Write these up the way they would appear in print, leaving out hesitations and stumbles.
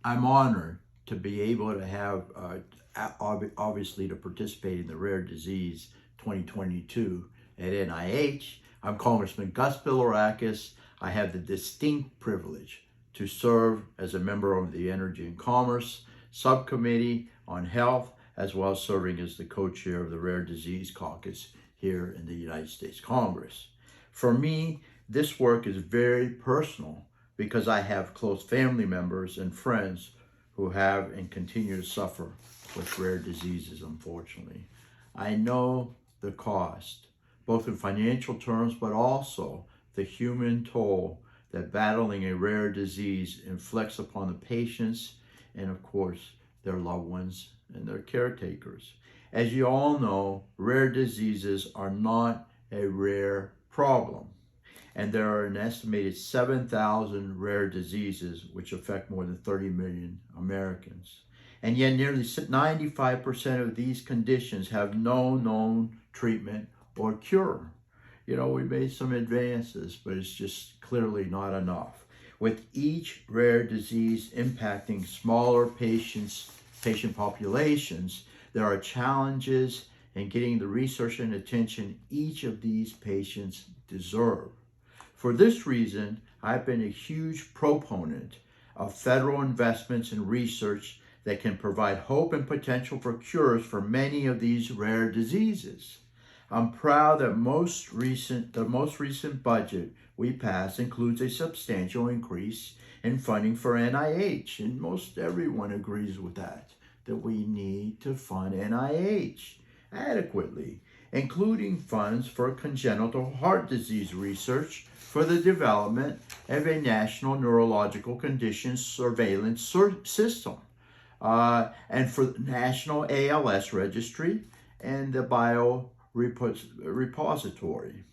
I'm honored to be able to have, obviously, to participate in the Rare Disease 2022 at NIH. I'm Congressman Gus Pilarakis. I have the distinct privilege to serve as a member of the Energy and Commerce Subcommittee on Health, as well as serving as the co-chair of the Rare Disease Caucus here in the United States Congress. For me, this work is very personal because I have close family members and friends who have and continue to suffer with rare diseases, unfortunately. I know the cost, both in financial terms, but also the human toll that battling a rare disease inflicts upon the patients and, of course, their loved ones and their caretakers. As you all know, rare diseases are not a rare problem. And there are an estimated 7,000 rare diseases which affect more than 30 million Americans. And yet nearly 95% of these conditions have no known treatment or cure. You know, we made some advances, but it's just clearly not enough. With each rare disease impacting smaller patient populations, there are challenges in getting the research and attention each of these patients deserve. For this reason, I've been a huge proponent of federal investments in research that can provide hope and potential for cures for many of these rare diseases. I'm proud that the most recent budget we passed includes a substantial increase in funding for NIH, and most everyone agrees with that we need to fund NIH adequately, including funds for congenital heart disease research for the development of a national neurological conditions surveillance system, and for the National ALS Registry and the biorepository.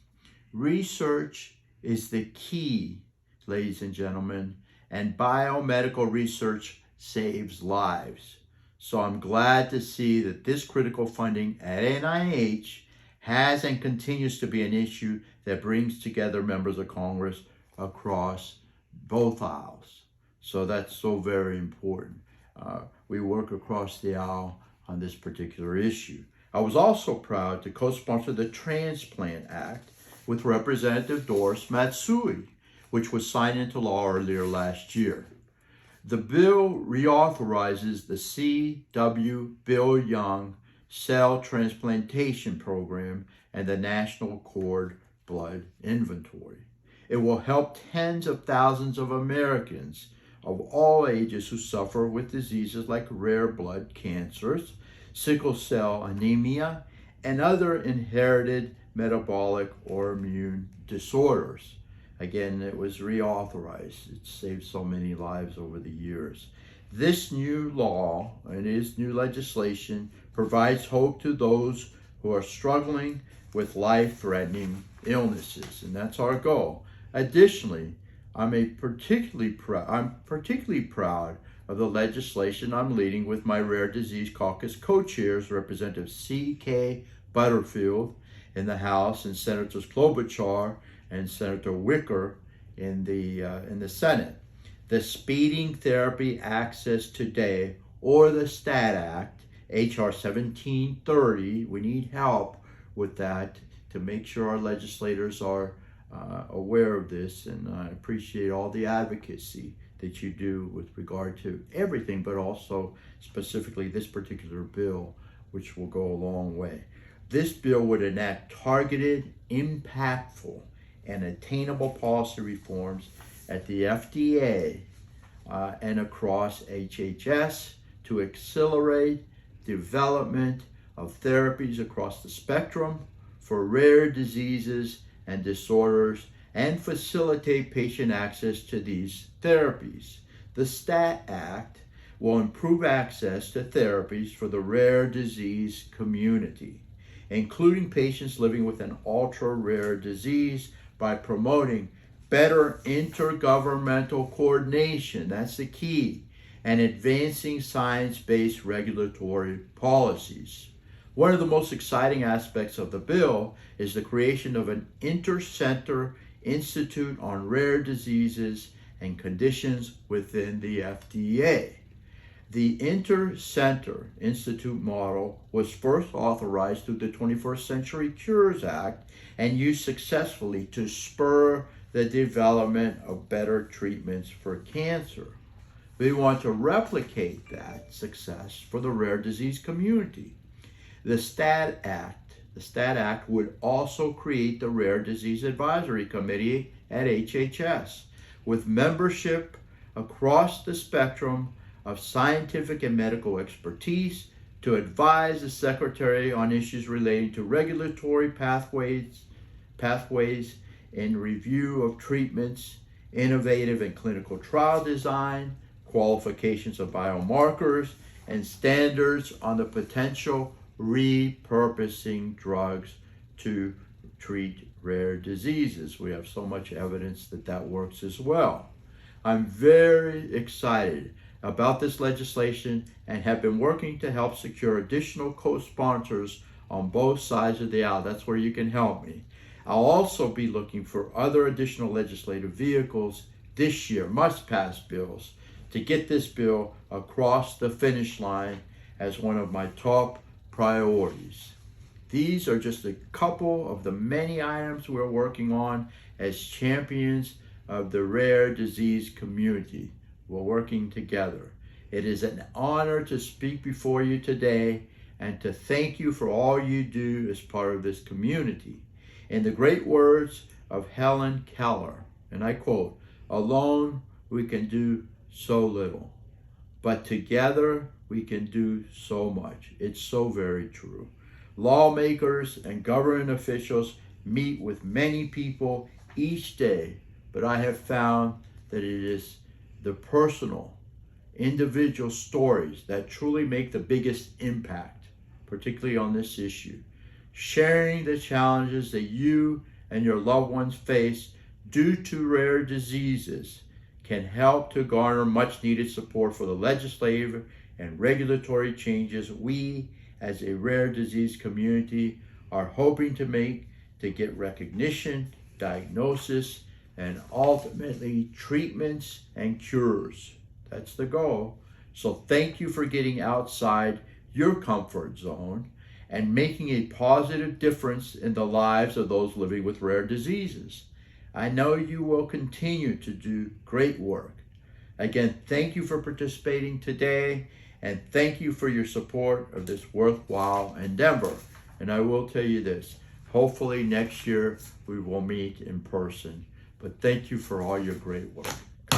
Research is the key, ladies and gentlemen, and biomedical research saves lives. So I'm glad to see that this critical funding at NIH has and continues to be an issue that brings together members of Congress across both aisles. So that's so very important. We work across the aisle on this particular issue. I was also proud to co-sponsor the Transplant Act with Representative Doris Matsui, which was signed into law earlier last year. The bill reauthorizes the C.W. Bill Young Cell Transplantation Program and the National Cord Blood Inventory. It will help tens of thousands of Americans of all ages who suffer with diseases like rare blood cancers, sickle cell anemia, and other inherited metabolic or immune disorders. Again, it was reauthorized. It saved so many lives over the years. This new law and this new legislation provides hope to those who are struggling with life-threatening illnesses, and that's our goal. Additionally, I'm particularly proud of the legislation I'm leading with my Rare Disease Caucus co-chairs, Representative C.K. Butterfield in the House and Senators Klobuchar and Senator Wicker in the Senate. The Speeding Therapy Access Today, or the STAT Act, H.R. 1730, we need help with that to make sure our legislators are aware of this, and I appreciate all the advocacy that you do with regard to everything, but also specifically this particular bill, which will go a long way. This bill would enact targeted, impactful, and attainable policy reforms at the FDA and across HHS to accelerate development of therapies across the spectrum for rare diseases and disorders and facilitate patient access to these therapies. The STAT Act will improve access to therapies for the rare disease community, including patients living with an ultra-rare disease, by promoting better intergovernmental coordination, that's the key, and advancing science-based regulatory policies. One of the most exciting aspects of the bill is the creation of an Intercenter Institute on Rare Diseases and Conditions within the FDA. The Inter-Center Institute model was first authorized through the 21st Century Cures Act and used successfully to spur the development of better treatments for cancer. We want to replicate that success for the rare disease community. The STAT Act would also create the Rare Disease Advisory Committee at HHS with membership across the spectrum of scientific and medical expertise to advise the Secretary on issues relating to regulatory pathways and review of treatments, innovative and clinical trial design, qualifications of biomarkers, and standards on the potential repurposing drugs to treat rare diseases. We have so much evidence that that works as well. I'm very excited about this legislation and have been working to help secure additional co-sponsors on both sides of the aisle. That's where you can help me. I'll also be looking for other additional legislative vehicles this year, must-pass bills, to get this bill across the finish line as one of my top priorities. These are just a couple of the many items we're working on as champions of the rare disease community. We're working together. It is an honor to speak before you today and to thank you for all you do as part of this community. In the great words of Helen Keller, and I quote, "Alone we can do so little, but together we can do so much." It's so very true. Lawmakers and government officials meet with many people each day, but I have found that it is the personal, individual stories that truly make the biggest impact, particularly on this issue. Sharing the challenges that you and your loved ones face due to rare diseases can help to garner much needed support for the legislative and regulatory changes we as a rare disease community are hoping to make to get recognition, diagnosis, and ultimately treatments and cures. That's the goal. So thank you for getting outside your comfort zone and making a positive difference in the lives of those living with rare diseases. I know you will continue to do great work. Again, thank you for participating today, and thank you for your support of this worthwhile endeavor. And I will tell you this, hopefully next year we will meet in person. But thank you for all your great work.